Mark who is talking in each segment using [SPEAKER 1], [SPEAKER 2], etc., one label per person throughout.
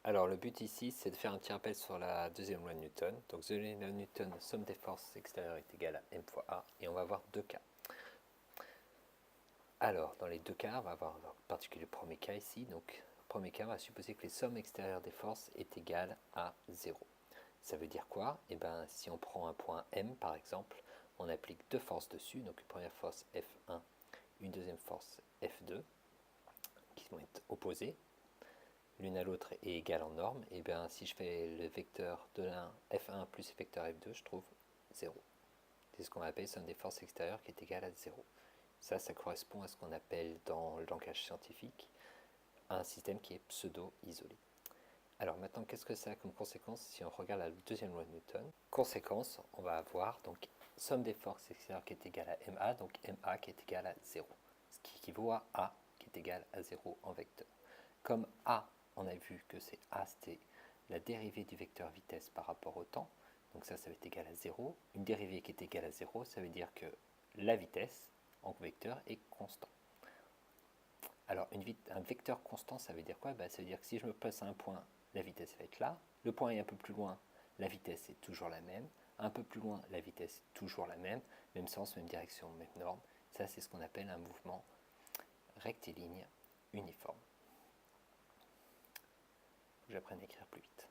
[SPEAKER 1] Alors le but ici, c'est de faire un petit rappel sur la deuxième loi de Newton. Donc deuxième loi de Newton, somme des forces extérieures est égale à m fois a, et on va avoir deux cas. Alors dans les deux cas, on va avoir en particulier le premier cas ici. Donc le premier cas, on va supposer que les sommes extérieures des forces est égale à 0. Ça veut dire quoi? Eh bien, si on prend un point M par exemple, on applique deux forces dessus, donc une première force F1, une deuxième force F2, qui vont être opposées. L'une à l'autre est égale en norme, et bien si je fais le vecteur de l'un F1 plus le vecteur F2, je trouve 0. C'est ce qu'on appelle somme des forces extérieures qui est égale à 0. Ça correspond à ce qu'on appelle dans le langage scientifique un système qui est pseudo-isolé. Alors maintenant, qu'est-ce que ça a comme conséquence si on regarde la deuxième loi de Newton? Conséquence, on va avoir donc somme des forces extérieures qui est égale à MA, donc MA qui est égal à 0, ce qui équivaut à A qui est égal à 0 en vecteur. Comme A, on a vu que c'est A, c'était la dérivée du vecteur vitesse par rapport au temps, donc ça va être égal à 0. Une dérivée qui est égale à 0, ça veut dire que la vitesse en vecteur est constant. Alors un vecteur constant, ça veut dire quoi? Ça veut dire que si je me place à un point, la vitesse va être là. Le point est un peu plus loin, la vitesse est toujours la même. Un peu plus loin, la vitesse est toujours la même. Même sens, même direction, même norme. Ça, c'est ce qu'on appelle un mouvement rectiligne uniforme. J'apprenne à écrire plus vite.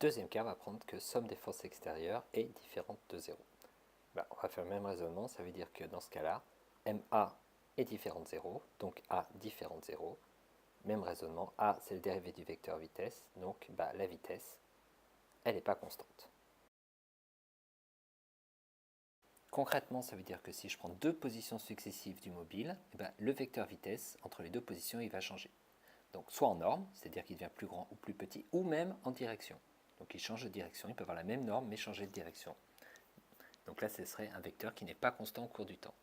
[SPEAKER 1] Deuxième cas, on va prendre que somme des forces extérieures est différente de 0. On va faire le même raisonnement, ça veut dire que dans ce cas-là, MA est différent de 0, donc A différent de 0. Même raisonnement, A c'est le dérivé du vecteur vitesse, donc la vitesse, elle n'est pas constante. Concrètement, ça veut dire que si je prends deux positions successives du mobile, le vecteur vitesse entre les deux positions il va changer. Donc soit en norme, c'est-à-dire qu'il devient plus grand ou plus petit, ou même en direction. Donc il change de direction, il peut avoir la même norme mais changer de direction. Donc là, ce serait un vecteur qui n'est pas constant au cours du temps.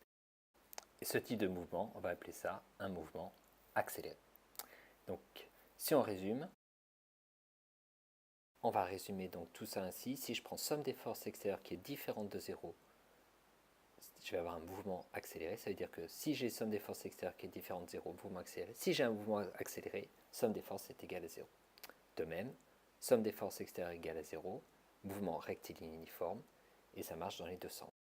[SPEAKER 1] Et ce type de mouvement, on va appeler ça un mouvement accéléré. Donc si on résume, on va résumer donc tout ça ainsi. Si je prends somme des forces extérieures qui est différente de 0, je vais avoir un mouvement accéléré. Ça veut dire que si j'ai somme des forces extérieures qui est différente de 0, mouvement accéléré. Si j'ai un mouvement accéléré, somme des forces est égale à 0. De même, somme des forces extérieures égale à 0, mouvement rectiligne uniforme, et ça marche dans les deux sens.